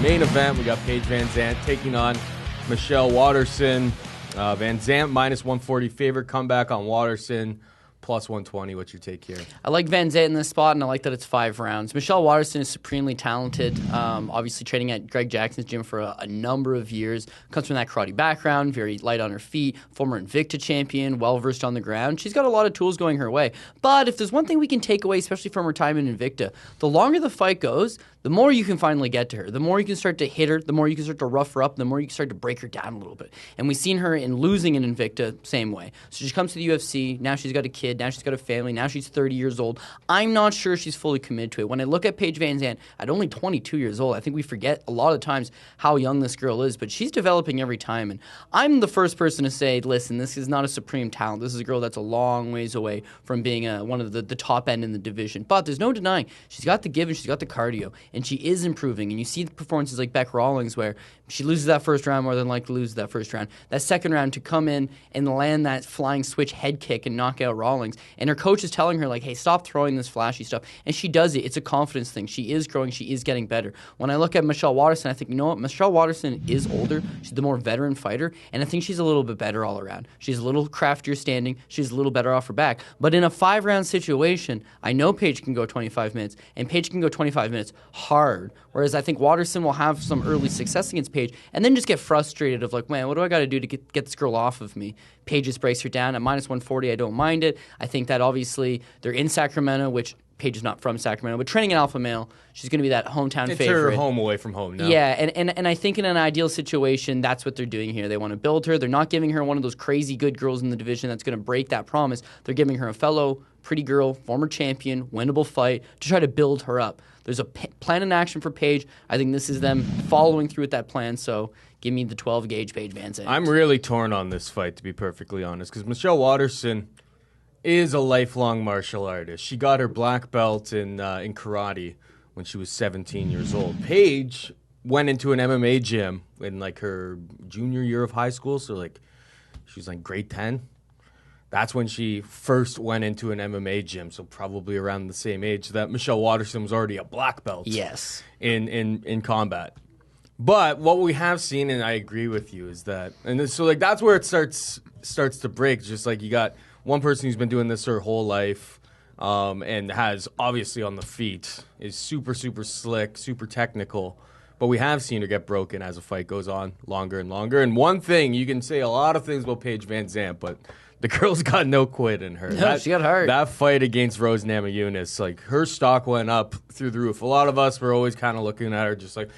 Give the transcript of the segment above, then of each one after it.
main event, we got Paige VanZant taking on Michelle Waterson. VanZant minus 140 favorite, comeback on Waterson plus 120. What's your take here? I like VanZant in this spot, and I like that it's 5 rounds. Michelle Waterson is supremely talented. Obviously, training at Greg Jackson's gym for a number of years. Comes from that karate background, very light on her feet, former Invicta champion, well-versed on the ground. She's got a lot of tools going her way. But if there's one thing we can take away, especially from her time in Invicta, the longer the fight goes, the more you can finally get to her. The more you can start to hit her, the more you can start to rough her up, the more you can start to break her down a little bit. And we've seen her in losing in Invicta, same way. So she comes to the UFC, now she's got a kid, now she's got a family, now she's 30 years old. I'm not sure she's fully committed to it. When I look at Paige VanZant at only 22 years old, I think we forget a lot of times how young this girl is, but she's developing every time. And I'm the first person to say, listen, this is not a supreme talent. This is a girl that's a long ways away from being one of the top end in the division. But there's no denying, she's got the give and she's got the cardio, and she is improving. And you see the performances like Beck Rawlings where she loses that first round, more than likely loses that first round. That second round to come in and land that flying switch head kick and knock out Rawlings. And her coach is telling her, like, hey, stop throwing this flashy stuff. And she does it. It's a confidence thing. She is growing. She is getting better. When I look at Michelle Waterson, I think, you know what? Michelle Waterson is older. She's the more veteran fighter. And I think she's a little bit better all around. She's a little craftier standing. She's a little better off her back. But in a 5-round situation, I know Paige can go 25 minutes. And Paige can go 25 minutes hard. Whereas I think Waterson will have some early success against Paige and then just get frustrated of like, man, what do I got to do to get this girl off of me? Paige just breaks her down at minus 140. I don't mind it. I think that obviously they're in Sacramento, which Paige is not from Sacramento, but training an alpha male, she's going to be that hometown favorite. It's her home away from home now. Yeah, and I think in an ideal situation, that's what they're doing here. They want to build her. They're not giving her one of those crazy good girls in the division that's going to break that promise. They're giving her a fellow pretty girl, former champion, winnable fight to try to build her up. There's a plan in action for Paige. I think this is them following through with that plan, so give me the 12-gauge Paige VanZant. I'm really torn on this fight, to be perfectly honest, because Michelle Waterson is a lifelong martial artist. She got her black belt in karate when she was 17 years old. Paige went into an MMA gym in like her junior year of high school, so like she was like grade 10. That's when she first went into an MMA gym, so probably around the same age that Michelle Waterson was already a black belt. Yes. In combat. But what we have seen, and I agree with you, is that, and so like that's where it starts to break. Just like you got one person who's been doing this her whole life, and has obviously on the feet, is super, super slick, super technical. But we have seen her get broken as the fight goes on longer and longer. And one thing, you can say a lot of things about Paige VanZant, but the girl's got no quit in her. No, she got hurt. That fight against Rose Namajunas, like her stock went up through the roof. A lot of us were always kind of looking at her just like,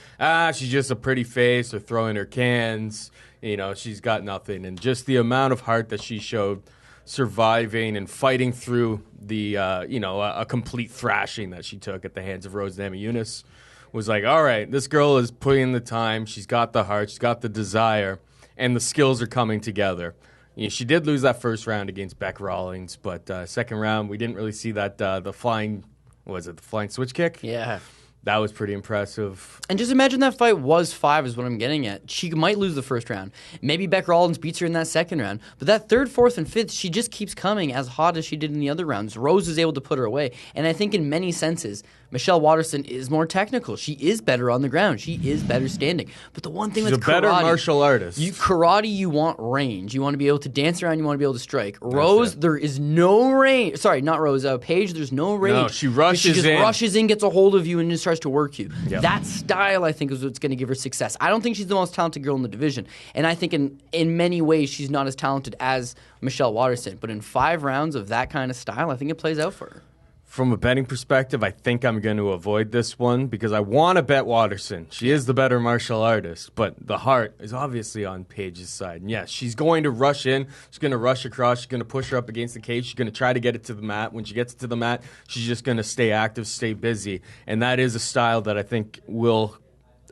she's just a pretty face or throwing her cans. You know, she's got nothing. And just the amount of heart that she showed surviving and fighting through the, a complete thrashing that she took at the hands of Rose Namajunas was like, all right, this girl is putting in the time. She's got the heart. She's got the desire. And the skills are coming together. Yeah, she did lose that first round against Beck Rawlings, but second round, we didn't really see that, the flying switch kick? Yeah. That was pretty impressive. And just imagine that fight was 5 is what I'm getting at. She might lose the first round. Maybe Beck Rawlings beats her in that second round. But that third, fourth, and fifth, she just keeps coming as hot as she did in the other rounds. Rose is able to put her away. And I think in many senses, Michelle Waterson is more technical. She is better on the ground. She is better standing. But the one thing She's with a better karate, martial artist. Karate, you want range. You want to be able to dance around. You want to be able to strike. Rose, there is no range. Sorry, not Rose. Paige, there's no range. No, she rushes in. She just rushes in, gets a hold of you, and just starts to work you. Yep. That style, I think, is what's going to give her success. I don't think she's the most talented girl in the division. And I think in many ways, she's not as talented as Michelle Waterson. But in 5 rounds of that kind of style, I think it plays out for her. From a betting perspective, I think I'm going to avoid this one because I want to bet Waterson. She is the better martial artist, but the heart is obviously on Paige's side. And yes, she's going to rush in. She's going to rush across. She's going to push her up against the cage. She's going to try to get it to the mat. When she gets it to the mat, she's just going to stay active, stay busy. And that is a style that I think will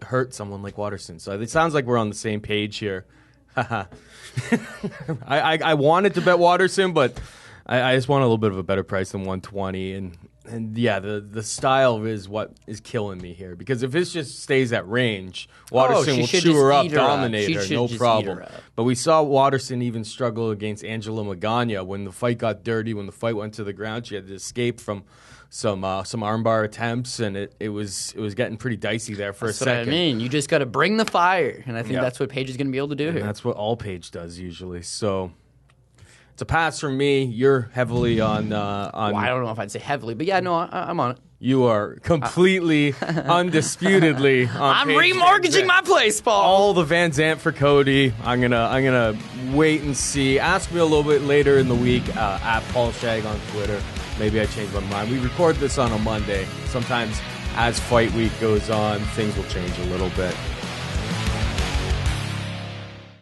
hurt someone like Waterson. So it sounds like we're on the same page here. I wanted to bet Waterson, but I just want a little bit of a better price than 120, and yeah, the style is what is killing me here. Because if it just stays at range, Waterson will chew her up, dominate her, no problem. But we saw Waterson even struggle against Angela Magana when the fight got dirty, when the fight went to the ground. She had to escape from some armbar attempts, and it was getting pretty dicey there for That's a second. what I mean. You just got to bring the fire, and I think that's what Paige is going to be able to do here. That's what all Paige does usually. So it's a pass from me. You're heavily on. Well, I don't know if I'd say heavily, but yeah, no, I'm on it. You are completely, undisputedly on I'm Paige remortgaging VanZant. my place, Paul. All the VanZant for Cody. I'm gonna wait and see. Ask me a little bit later in the week at Paul Shag on Twitter. Maybe I change my mind. We record this on a Monday. Sometimes as fight week goes on, things will change a little bit.